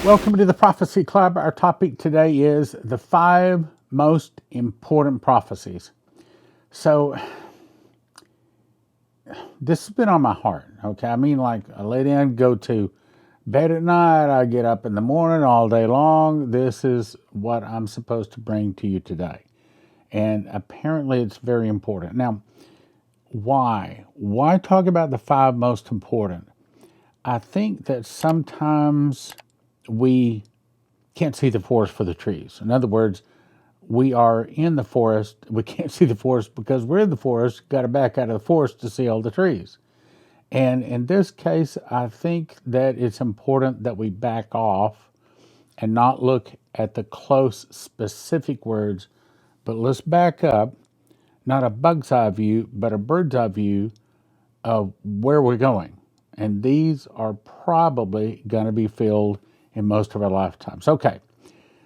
Welcome to the Prophecy Club. Our topic today is the 5 most important prophecies. So, this has been on my heart, okay? I mean, like, I lay down, go to bed at night, I get up in the morning all day long. This is what I'm supposed to bring to you today. And apparently, it's very important. Now, why? Why talk about the 5 most important? I think that sometimes we can't see the forest for the trees. In other words, we are in the forest. We can't see the forest because we're in the forest. Got to back out of the forest to see all the trees. And in this case, I think that it's important that we back off and not look at the close, specific words, but let's back up, not a bug's eye view, but a bird's eye view of where we're going. And these are probably going to be filled in most of our lifetimes. Okay,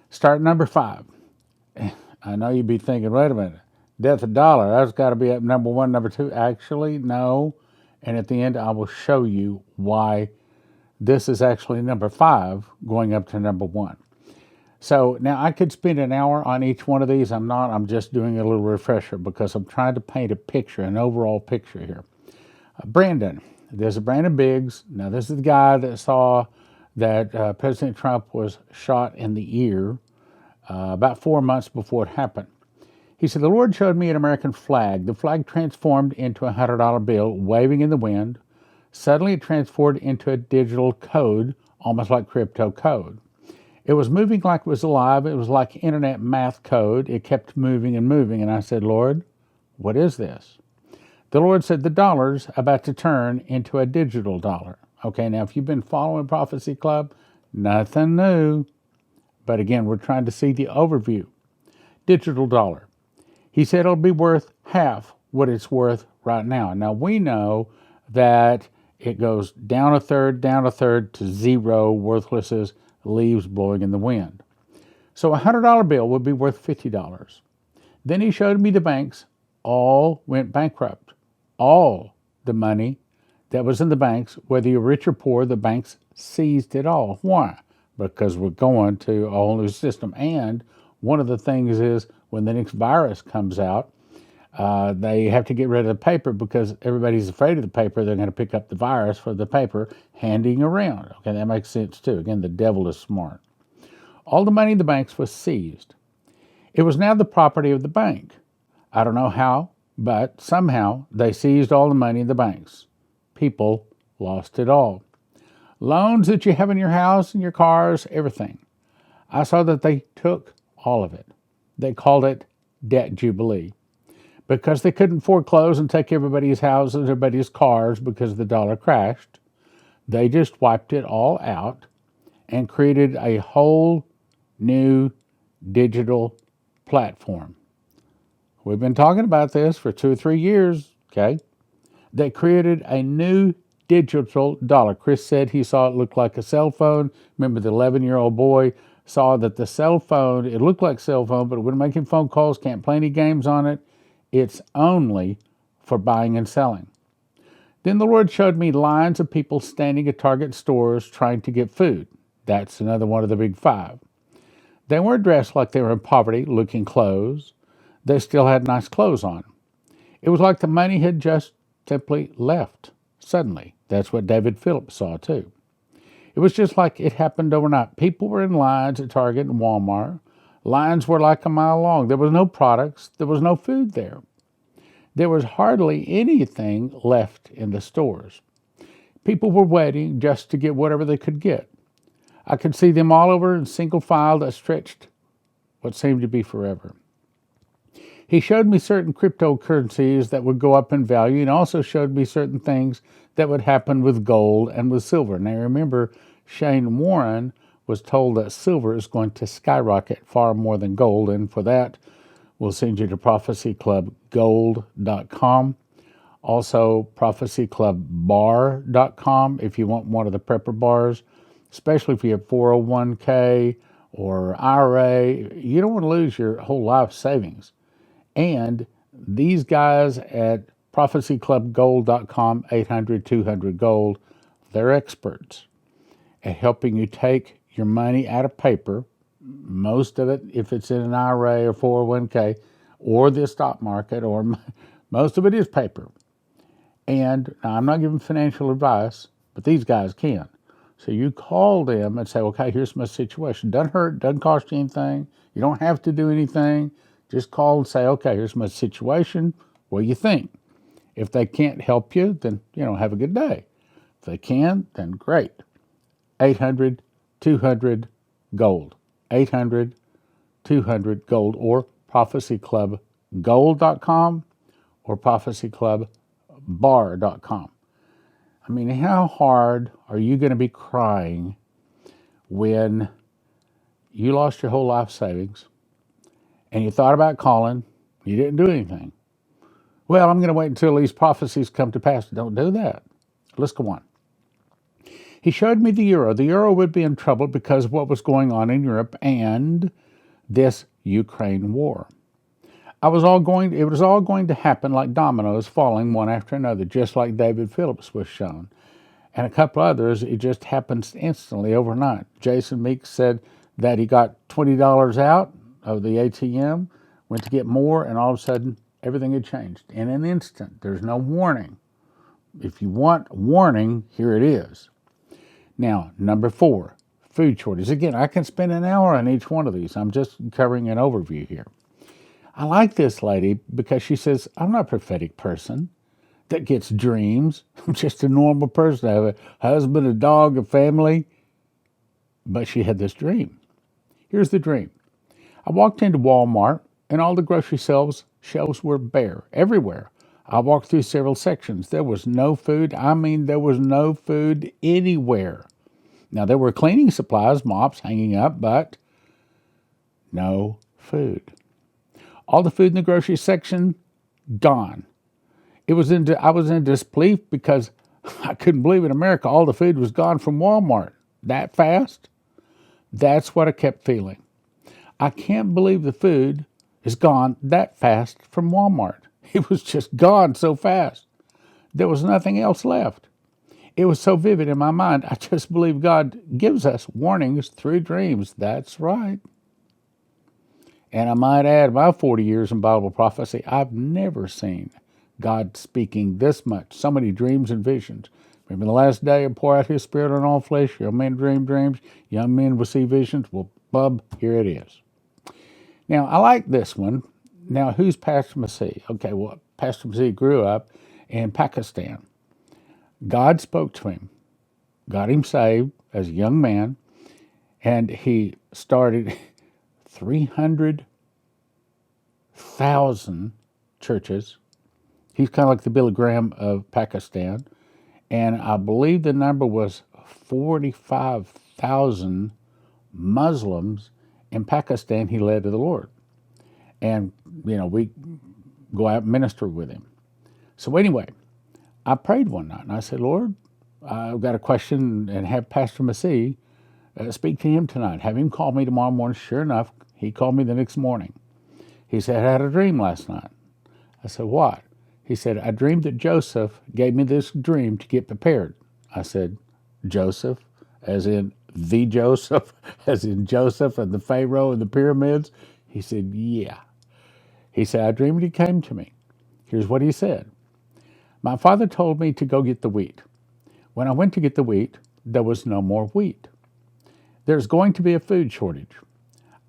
start number 5. I know you'd be thinking, wait a minute, death of dollar, that's got to be up number 1, number 2. Actually, no. And at the end, I will show you why this is actually number 5 going up to number 1. So now I could spend an hour on each one of these. I'm not. I'm just doing a little refresher because I'm trying to paint a picture, an overall picture here. Brandon. There's a Brandon Biggs. Now, this is the guy that saw that President Trump was shot in the ear about 4 months before it happened. He said, the Lord showed me an American flag. The flag transformed into a $100 bill waving in the wind. Suddenly it transformed into a digital code, almost like crypto code. It was moving like it was alive. It was like internet math code. It kept moving and moving. And I said, Lord, what is this? The Lord said, the dollar's about to turn into a digital dollar. Okay, now if you've been following Prophecy Club, nothing new. But again, we're trying to see the overview. Digital dollar. He said it'll be worth half what it's worth right now. Now we know that it goes down a third to zero, worthless leaves blowing in the wind. So a $100 bill would be worth $50. Then he showed me the banks all went bankrupt. All the money that was in the banks, whether you're rich or poor, the banks seized it all. Why? Because we're going to a whole new system. And one of the things is when the next virus comes out, they have to get rid of the paper because everybody's afraid of the paper. They're going to pick up the virus for the paper handing around. Okay, that makes sense too. Again, the devil is smart. All the money in the banks was seized. It was now the property of the bank. I don't know how, but somehow they seized all the money in the banks. People lost it all. Loans that you have in your house and your cars, everything. I saw that they took all of it. They called it debt jubilee because they couldn't foreclose and take everybody's houses, everybody's cars because the dollar crashed. They just wiped it all out and created a whole new digital platform. We've been talking about this for 2 or 3 years, okay? They created a new digital dollar. Chris said he saw it look like a cell phone. Remember the 11-year-old boy saw that the cell phone, it looked like a cell phone, but it wouldn't make him phone calls, can't play any games on it. It's only for buying and selling. Then the Lord showed me lines of people standing at Target stores trying to get food. That's another one of the big 5. They weren't dressed like they were in poverty, looking clothes. They still had nice clothes on. It was like the money had just simply left suddenly. That's what David Phillips saw too. It was just like it happened overnight. People were in lines at Target and Walmart. Lines were like a mile long. There was no products. There was no food there. There was hardly anything left in the stores. People were waiting just to get whatever they could get. I could see them all over in single file that stretched what seemed to be forever. He showed me certain cryptocurrencies that would go up in value and also showed me certain things that would happen with gold and with silver. Now remember, Shane Warren was told that silver is going to skyrocket far more than gold, and for that, we'll send you to prophecyclubgold.com. Also, prophecyclubbar.com if you want one of the prepper bars, especially if you have 401k or IRA. You don't want to lose your whole life savings. And these guys at prophecyclubgold.com, 800-200-GOLD, they're experts at helping you take your money out of paper, most of it, if it's in an IRA or 401k or the stock market, or most of it is paper. And now, I'm not giving financial advice, but these guys can. So you call them and say, okay, here's my situation. Doesn't hurt, doesn't cost you anything. You don't have to do anything. Just call and say, okay, here's my situation. What do you think? If they can't help you, then, have a good day. If they can, then great. 800-200-GOLD. 800-200-GOLD, or prophecyclubgold.com or prophecyclubbar.com. I mean, how hard are you going to be crying when you lost your whole life savings and you thought about calling, you didn't do anything? Well, I'm going to wait until these prophecies come to pass. Don't do that. Let's go on. He showed me the euro. The euro would be in trouble because of what was going on in Europe and this Ukraine war. It was all going to happen like dominoes falling one after another, just like David Phillips was shown. And a couple others, it just happens instantly overnight. Jason Meeks said that he got $20 out of the ATM, went to get more, and all of a sudden, everything had changed in an instant. There's no warning. If you want warning, here it is. Now, number 4, food shortage. Again, I can spend an hour on each one of these. I'm just covering an overview here. I like this lady because she says, I'm not a prophetic person that gets dreams. I'm just a normal person. I have a husband, a dog, a family. But she had this dream. Here's the dream. I walked into Walmart and all the grocery shelves were bare everywhere. I walked through several sections. There was no food. I mean, there was no food anywhere. Now, there were cleaning supplies, mops hanging up, but no food. All the food in the grocery section, gone. I was in disbelief because I couldn't believe in America all the food was gone from Walmart that fast. That's what I kept feeling. I can't believe the food is gone that fast from Walmart. It was just gone so fast. There was nothing else left. It was so vivid in my mind. I just believe God gives us warnings through dreams. That's right. And I might add, my 40 years in Bible prophecy, I've never seen God speaking this much, so many dreams and visions. Remember the last day He'll pour out His Spirit on all flesh. Young men dream dreams. Young men will see visions. Well, bub, here it is. Now, I like this one. Now, who's Pastor Masih? Okay, well, Pastor Masih grew up in Pakistan. God spoke to him, got him saved as a young man, and he started 300,000 churches. He's kind of like the Billy Graham of Pakistan. And I believe the number was 45,000 Muslims in Pakistan he led to the Lord. And, we go out and minister with him. So anyway, I prayed one night and I said, Lord, I've got a question, and have Pastor Masih speak to him tonight. Have him call me tomorrow morning. Sure enough, he called me the next morning. He said, I had a dream last night. I said, what? He said, I dreamed that Joseph gave me this dream to get prepared. I said, Joseph, as in the Joseph, as in Joseph and the Pharaoh and the pyramids? He said, yeah. He said, I dreamed he came to me. Here's what he said. My father told me to go get the wheat. When I went to get the wheat, there was no more wheat. There's going to be a food shortage.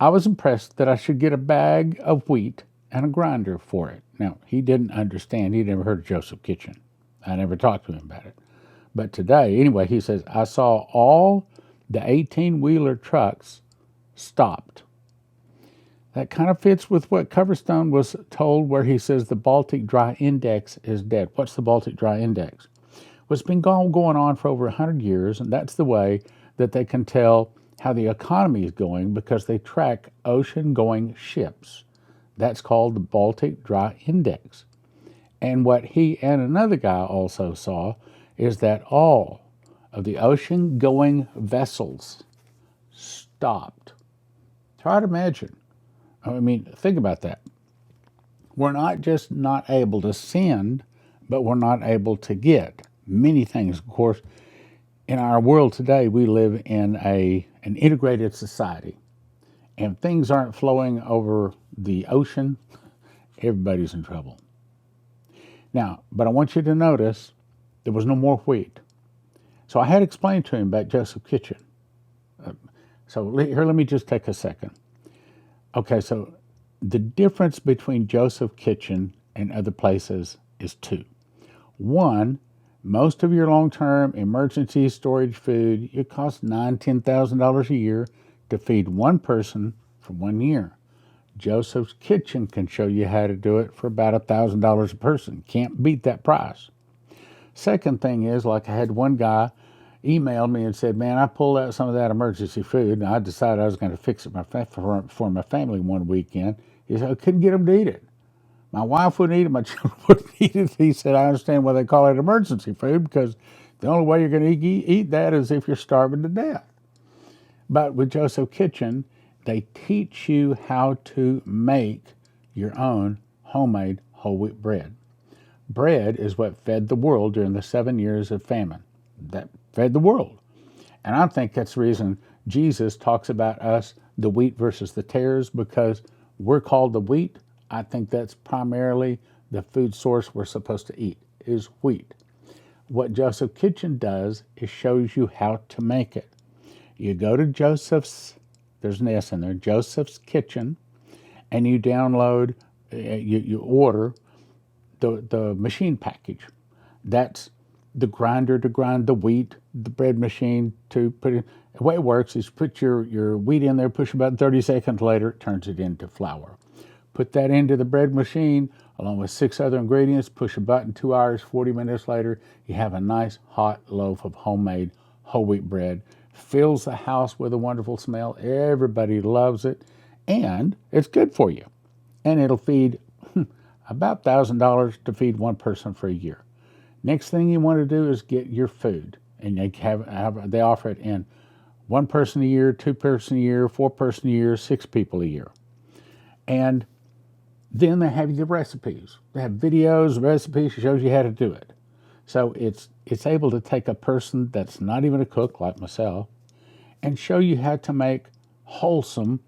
I was impressed that I should get a bag of wheat and a grinder for it. Now, he didn't understand. He'd never heard of Joseph Kitchen. I never talked to him about it. But today, anyway, he says, I saw all the 18-wheeler trucks stopped. That kind of fits with what Coverstone was told, where he says the Baltic Dry Index is dead. What's the Baltic Dry Index? Well, it's been going on for over 100 years, and that's the way that they can tell how the economy is going, because they track ocean-going ships. That's called the Baltic Dry Index. And what he and another guy also saw is that all of the ocean-going vessels stopped. Try to imagine. I mean, think about that. We're not just not able to send, but we're not able to get many things. Of course, in our world today, we live in a an integrated society, and things aren't flowing over the ocean, everybody's in trouble. Now, but I want you to notice there was no more wheat. So I had explained to him about Joseph Kitchen. Here, let me just take a second. Okay, so the difference between Joseph Kitchen and other places is two. One, most of your long-term emergency storage food, it costs $9,000-$10,000 a year to feed one person for 1 year. Joseph's Kitchen can show you how to do it for about $1,000 a person. Can't beat that price. Second thing is, like I had one guy emailed me and said, man, I pulled out some of that emergency food, and I decided I was going to fix it for my family one weekend. He said, I couldn't get them to eat it. My wife wouldn't eat it. My children wouldn't eat it. He said, I understand why they call it emergency food, because the only way you're going to eat that is if you're starving to death. But with Joseph Kitchen, they teach you how to make your own homemade whole wheat bread. Bread is what fed the world during the 7 years of famine. That fed the world. And I think that's the reason Jesus talks about us, the wheat versus the tares, because we're called the wheat. I think that's primarily the food source we're supposed to eat, is wheat. What Joseph Kitchen does is shows you how to make it. You go to Joseph's, there's an S in there, Joseph's Kitchen, and you download, you order the machine package. That's the grinder to grind the wheat, the bread machine to put it. The way it works is put your wheat in there, push about 30 seconds later, it turns it into flour. Put that into the bread machine along with 6 other ingredients, push a button, 2 hours, 40 minutes later, you have a nice hot loaf of homemade whole wheat bread. Fills the house with a wonderful smell. Everybody loves it, and it's good for you. And it'll feed about $1,000 to feed one person for a year. Next thing you want to do is get your food, and they offer it in 1 person a year, 2 person a year, 4 person a year, 6 people a year. And then they have the recipes. They have videos, recipes, shows you how to do it. So it's able to take a person that's not even a cook like myself and show you how to make wholesome,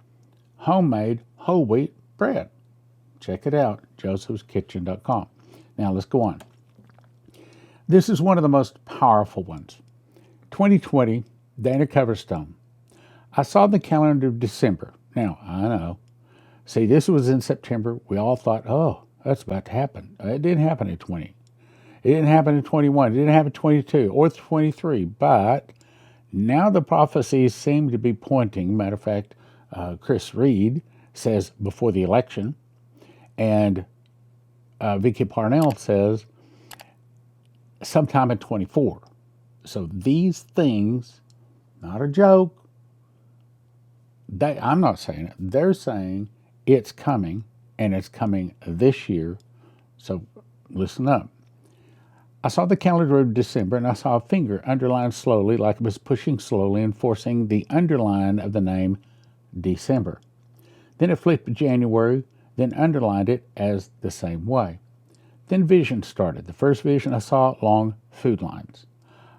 homemade, whole wheat bread. Check it out, josephskitchen.com. Now let's go on. This is one of the most powerful ones. 2020, Dana Coverstone. I saw the calendar of December. Now, I know. See, this was in September. We all thought, oh, that's about to happen. It didn't happen in 20. It didn't happen in 21. It didn't happen in 22 or 23. But now the prophecies seem to be pointing. Matter of fact, Chris Reed says before the election, and Vicky Parnell says sometime in 24. So these things, not a joke. I'm not saying it. They're saying it's coming, and it's coming this year. So listen up. I saw the calendar of December, and I saw a finger underlined slowly, like it was pushing slowly and forcing the underline of the name December. Then it flipped to January, then underlined it as the same way. Then vision started. The first vision I saw along food lines.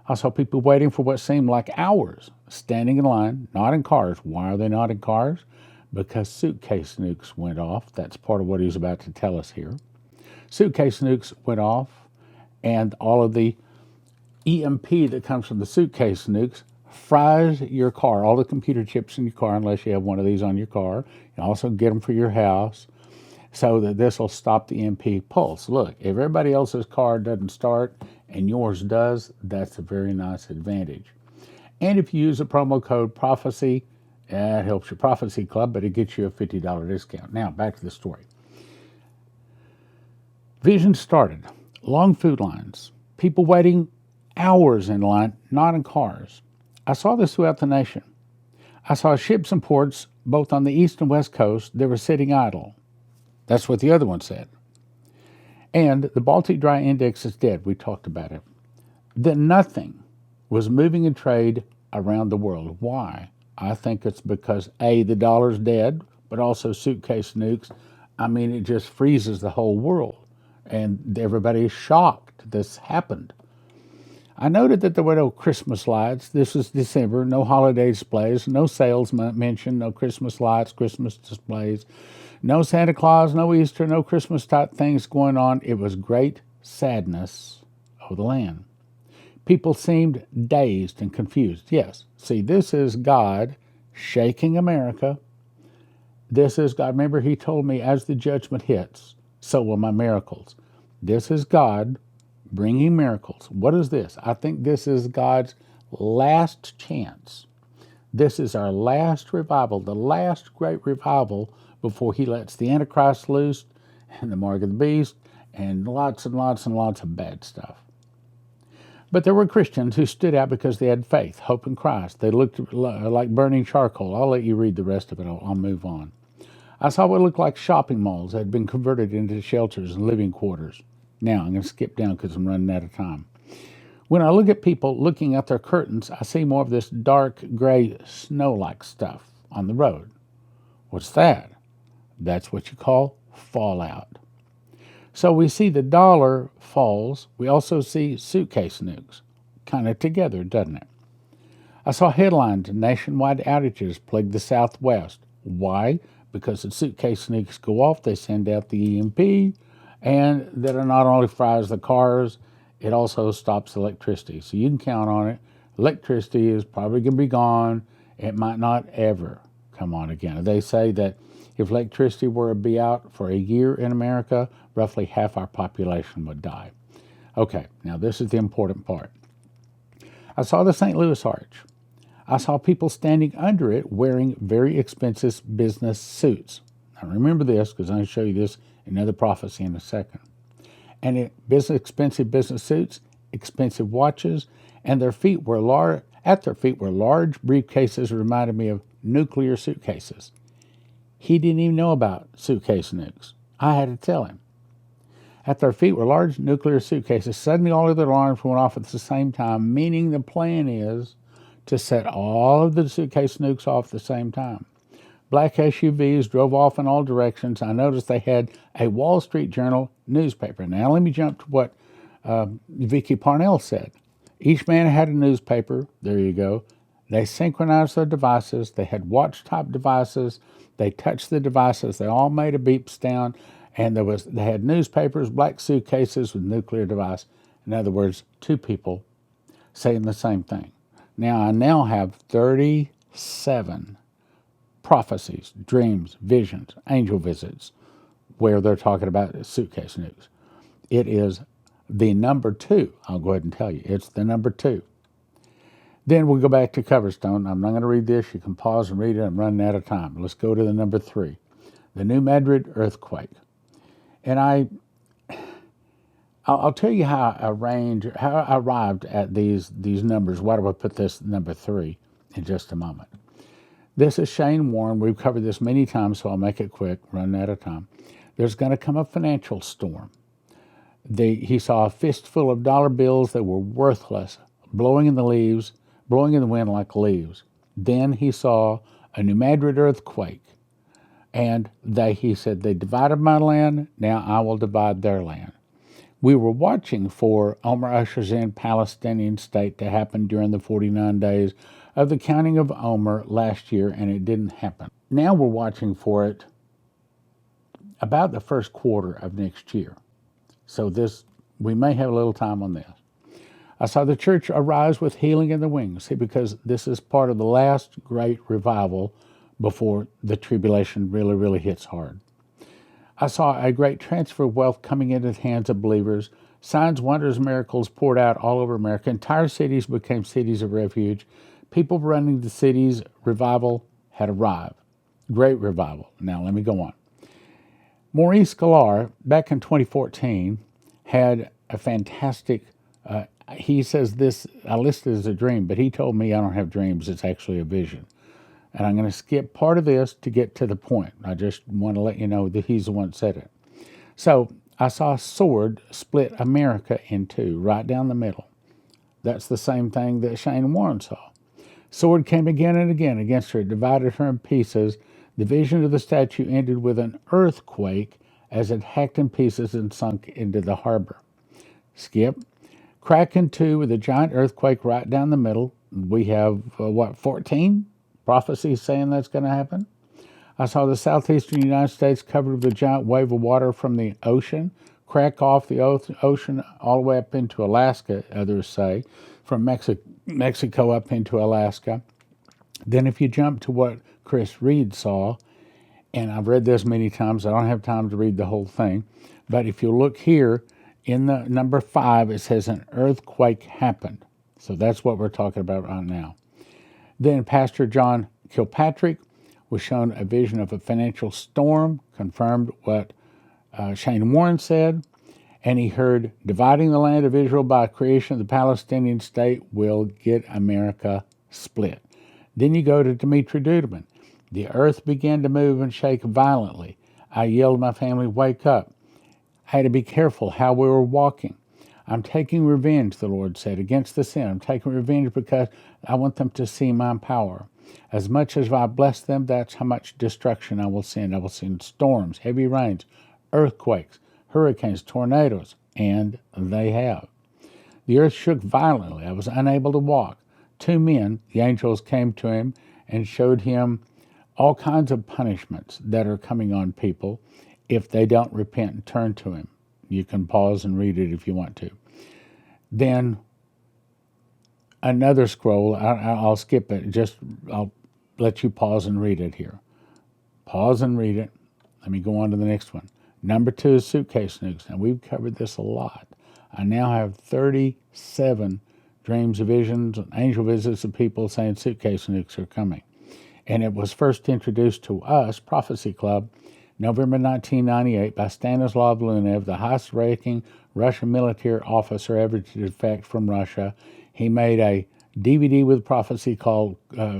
I saw people waiting for what seemed like hours, standing in line, not in cars. Why are they not in cars? Because Suitcase Nukes went off. That's part of what he's about to tell us here. Suitcase Nukes went off, and all of the EMP that comes from the Suitcase Nukes fries your car, all the computer chips in your car, unless you have one of these on your car. You also get them for your house, so that this will stop the EMP pulse. Look, if everybody else's car doesn't start and yours does, that's a very nice advantage. And if you use a promo code Prophecy, it helps your Prophecy Club, but it gets you a $50 discount. Now, back to the story. Vision started. Long food lines. People waiting hours in line, not in cars. I saw this throughout the nation. I saw ships and ports, both on the east and west coast, that were sitting idle. That's what the other one said. And the Baltic Dry Index is dead. We talked about it. Then nothing was moving in trade around the world. Why? I think it's because, A, the dollar's dead, but also Suitcase Nukes. I mean, it just freezes the whole world. And everybody is shocked this happened. I noted that there were no Christmas lights. This was December. No holiday displays. No sales mentioned. No Christmas lights, Christmas displays. No Santa Claus, no Easter, no Christmas type things going on. It was great sadness of the land. People seemed dazed and confused. Yes, see, this is God shaking America. This is God. Remember, He told me as the judgment hits, so will my miracles. This is God bringing miracles. What is this? I think this is God's last chance. This is our last revival, the last great revival before He lets the Antichrist loose and the mark of the beast and lots and lots and lots of bad stuff. But there were Christians who stood out because they had faith, hope in Christ. They looked like burning charcoal. I'll let you read the rest of it. I'll move on. I saw what looked like shopping malls that had been converted into shelters and living quarters. Now, I'm going to skip down because I'm running out of time. When I look at people looking at their curtains, I see more of this dark gray snow-like stuff on the road. What's that? That's what you call fallout. So we see the dollar falls. We also see suitcase nukes. Kind of together, doesn't it? I saw headlines: nationwide outages plague the Southwest. Why? Because the suitcase nukes go off, they send out the EMP, and that it not only fries the cars, it also stops electricity. So you can count on it. Electricity is probably going to be gone. It might not ever come on again. They say that if electricity were to be out for a year in America, roughly half our population would die. Okay, now this is the important part. I saw the St. Louis Arch. I saw people standing under it wearing very expensive business suits. Now remember this because I'm going to show you this in another prophecy in a second. And expensive business suits, expensive watches, and their feet were large. At their feet were large briefcases that reminded me of nuclear suitcases. He didn't even know about suitcase nukes. I had to tell him. At their feet were large nuclear suitcases. Suddenly all of their alarms went off at the same time, meaning the plan is to set all of the suitcase nukes off at the same time. Black SUVs drove off in all directions. I noticed they had a Wall Street Journal newspaper. Now let me jump to what Vicky Parnell said. Each man had a newspaper. There you go. They synchronized their devices. They had watch-type devices. They touched the devices. They all made a beep sound. And they had newspapers, black suitcases with nuclear device. In other words, two people saying the same thing. Now I now have 37 prophecies, dreams, visions, angel visits, where they're talking about suitcase nukes. It is the number 2. I'll go ahead and tell you. It's the number 2. Then we'll go back to Coverstone. I'm not going to read this. You can pause and read it. I'm running out of time. Let's go to the number 3, the new Madrid Earthquake. And I'll tell you how I arrived at these numbers. Why do I put this number 3 in just a moment? This is Shane Warren. We've covered this many times, so I'll make it quick, running out of time. There's going to come a financial storm. He saw a fistful of dollar bills that were worthless, blowing in the wind like leaves. Then he saw a New Madrid earthquake. And he said, they divided my land, now I will divide their land. We were watching for Omar ushers in Palestinian state to happen during the 49 days of the counting of Omer last year, and it didn't happen. Now we're watching for it about the first quarter of next year. So we may have a little time on this. I saw the church arise with healing in the wings. See, because this is part of the last great revival before the tribulation really, really hits hard. I saw a great transfer of wealth coming into the hands of believers. Signs, wonders, miracles poured out all over America. Entire cities became cities of refuge. People running the cities. Revival had arrived. Great revival. Now let me go on. Maurice Galar, back in 2014, had a fantastic, he says this, I listed as a dream, but he told me I don't have dreams, it's actually a vision. And I'm going to skip part of this to get to the point. I just want to let you know that he's the one that said it. So I saw a sword split America in two, right down the middle. That's the same thing that Shane Warren saw. Sword came again and again against her, divided her in pieces. The vision of the statue ended with an earthquake as it hacked in pieces and sunk into the harbor. Skip. Crack in two with a giant earthquake right down the middle. We have, 14 prophecies saying that's going to happen. I saw the southeastern United States covered with a giant wave of water from the ocean, crack off the ocean all the way up into Alaska, others say, from Mexico up into Alaska. Then if you jump to what Chris Reed saw, and I've read this many times, I don't have time to read the whole thing, but if you look here in the number 5, it says an earthquake happened. So that's what we're talking about right now. Then Pastor John Kilpatrick was shown a vision of a financial storm, confirmed what Shane Warren said, and he heard dividing the land of Israel by creation of the Palestinian state will get America split. Then you go to Dimitri Duduman. The earth began to move and shake violently. I yelled to my family, wake up. I had to be careful how we were walking. I'm taking revenge, the Lord said, against the sin. I'm taking revenge because I want them to see my power. As much as I bless them, that's how much destruction I will send. I will send storms, heavy rains, earthquakes, hurricanes, tornadoes, and they have. The earth shook violently. I was unable to walk. 2 men, the angels, came to him and showed him all kinds of punishments that are coming on people if they don't repent and turn to him. You can pause and read it if you want to. Then another scroll, I'll skip it, I'll let you pause and read it here. Pause and read it. Let me go on to the next one. Number 2 is Suitcase Nukes. Now, we've covered this a lot. I now have 37 dreams, visions, and angel visits of people saying suitcase nukes are coming. And it was first introduced to us, Prophecy Club, November 1998, by Stanislav Lunev, the highest-ranking Russian military officer ever to defect from Russia. He made a DVD with Prophecy Club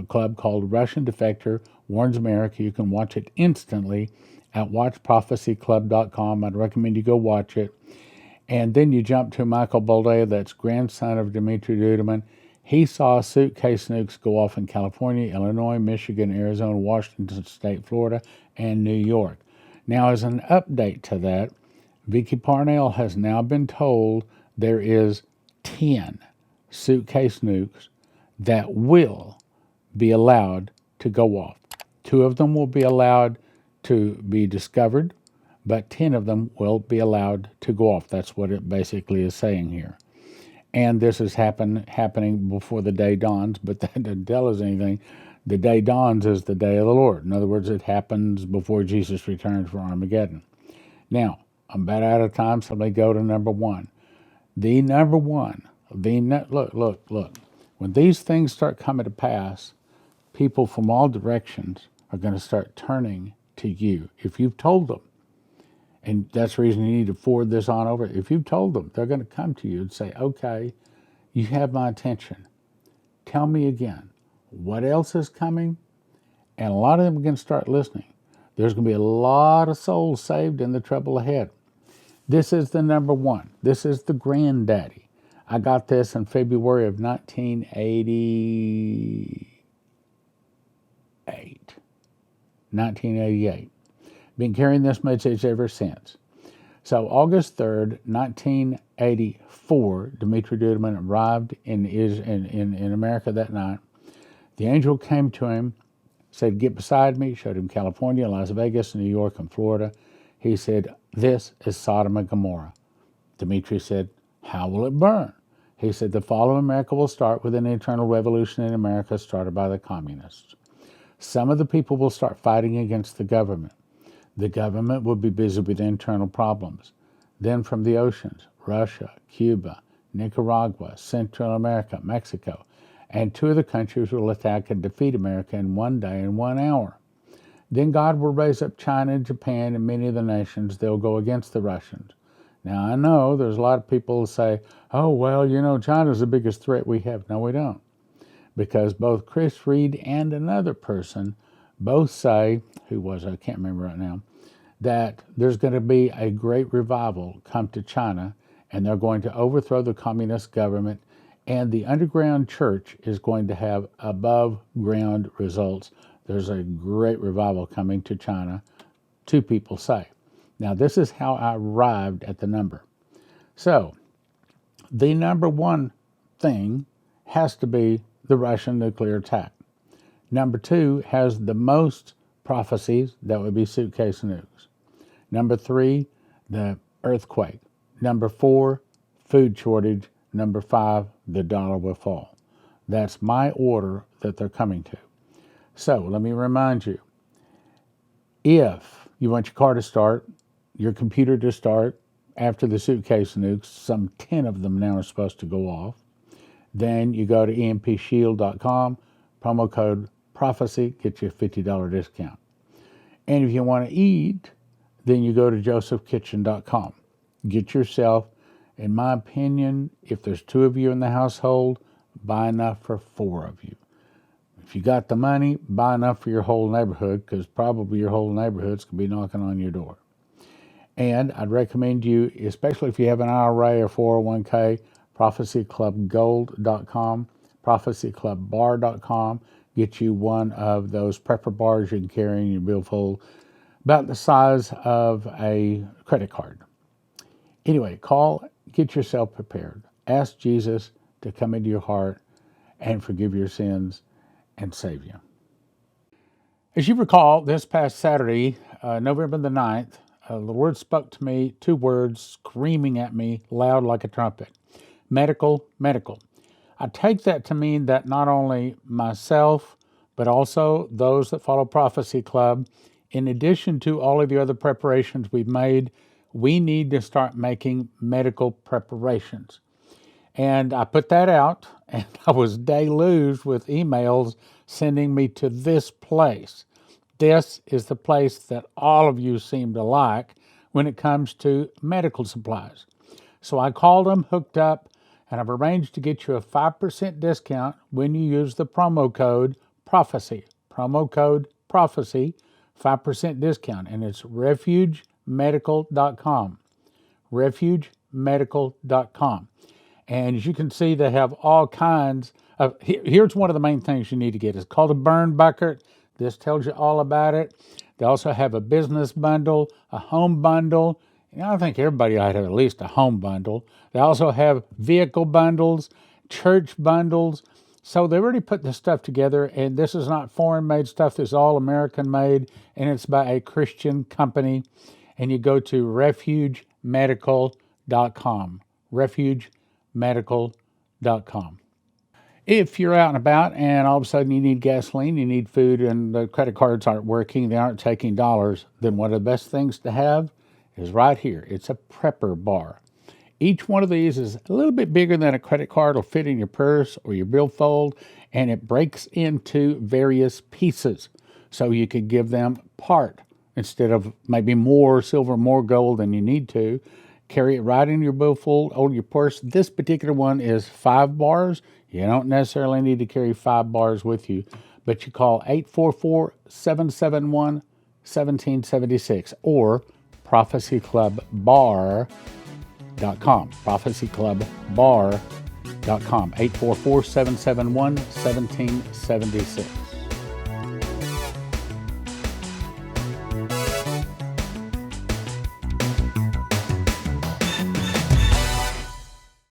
called Russian Defector Warns America. You can watch it instantly at watchprophecyclub.com. I'd recommend you go watch it. And then you jump to Michael Boldea, that's grandson of Dimitri Duduman. He saw suitcase nukes go off in California, Illinois, Michigan, Arizona, Washington State, Florida, and New York. Now, as an update to that, Vicky Parnell has now been told there is 10 suitcase nukes that will be allowed to go off. 2 of them will be allowed to be discovered, but 10 of them will be allowed to go off. That's what it basically is saying here. And this is happening before the day dawns, but that doesn't tell us anything. The day dawns is the day of the Lord. In other words, it happens before Jesus returns for Armageddon. Now, I'm about out of time, so let me go to number 1. The number 1, look. When these things start coming to pass, people from all directions are going to start turning to you. If you've told them, and that's the reason you need to forward this on over. If you've told them, they're going to come to you and say, okay, you have my attention. Tell me again, what else is coming? And a lot of them are going to start listening. There's going to be a lot of souls saved in the trouble ahead. This is the number 1. This is the granddaddy. I got this in February of 1988. Been carrying this message ever since. So August 3rd, 1984, Dimitri Duduman arrived in America that night. The angel came to him, said, get beside me, showed him California, Las Vegas, New York, and Florida. He said, this is Sodom and Gomorrah. Dimitri said, how will it burn? He said, the fall of America will start with an internal revolution in America started by the communists. Some of the people will start fighting against the government. The government will be busy with internal problems. Then from the oceans, Russia, Cuba, Nicaragua, Central America, Mexico, and 2 of the countries will attack and defeat America in 1 day and 1 hour. Then God will raise up China and Japan and many of the nations. They'll go against the Russians. Now, I know there's a lot of people who say, oh, well, China's the biggest threat we have. No, we don't. Because both Chris Reed and another person both say, I can't remember right now, that there's going to be a great revival come to China, and they're going to overthrow the communist government, and the underground church is going to have above ground results. There's a great revival coming to China, 2 people say. Now, this is how I arrived at the number. So, the number one thing has to be the Russian nuclear attack. Number two has the most prophecies, that would be Suitcase Nukes. Number three, the earthquake. Number four, food shortage. Number five, the dollar will fall. That's my order that they're coming to. So let me remind you, if you want your car to start, your computer to start, after the Suitcase Nukes, some 10 of them now are supposed to go off, then you go to empshield.com, promo code prophecy, get you a $50 discount. And if you want to eat, then you go to josephkitchen.com. Get yourself, in my opinion, if there's 2 of you in the household, buy enough for 4 of you. If you got the money, buy enough for your whole neighborhood, because probably your whole neighborhood's going to be knocking on your door. And I'd recommend you, especially if you have an IRA or 401k, prophecyclubgold.com, prophecyclubbar.com. Get you one of those prepper bars you can carry in your billfold, about the size of a credit card. Anyway, call, get yourself prepared. Ask Jesus to come into your heart and forgive your sins and save you. As you recall, this past Saturday, November the 9th, the Lord spoke to me 2 words screaming at me loud like a trumpet. Medical, medical. I take that to mean that not only myself, but also those that follow Prophecy Club, in addition to all of the other preparations we've made, we need to start making medical preparations. And I put that out, and I was deluged with emails sending me to this place. This is the place that all of you seem to like when it comes to medical supplies. So I called them, hooked up, and I've arranged to get you a 5% discount when you use the promo code PROPHECY. Promo code PROPHECY, 5% discount, and it's refugemedical.com. refugemedical.com. And as you can see, they have all kinds of, here's one of the main things you need to get. It's called a burn bucket. This tells you all about it. They also have a business bundle, a home bundle. I think everybody ought to have at least a home bundle. They also have vehicle bundles, church bundles. So they already put this stuff together, and this is not foreign-made stuff. This is all American-made, and it's by a Christian company. And you go to refugemedical.com, refugemedical.com. If you're out and about and all of a sudden you need gasoline, you need food, and the credit cards aren't working, they aren't taking dollars, then one of the best things to have is right here. It's a prepper bar. Each one of these is a little bit bigger than a credit card. Will fit in your purse or your billfold, and it breaks into various pieces. So you could give them part instead of maybe more silver, more gold than you need to. Carry it right in your billfold or your purse. This particular one is 5 bars. You don't necessarily need to carry 5 bars with you, but you call 844-771-1776 or prophecyclubbar.com, prophecyclubbar.com, 844-771-1776.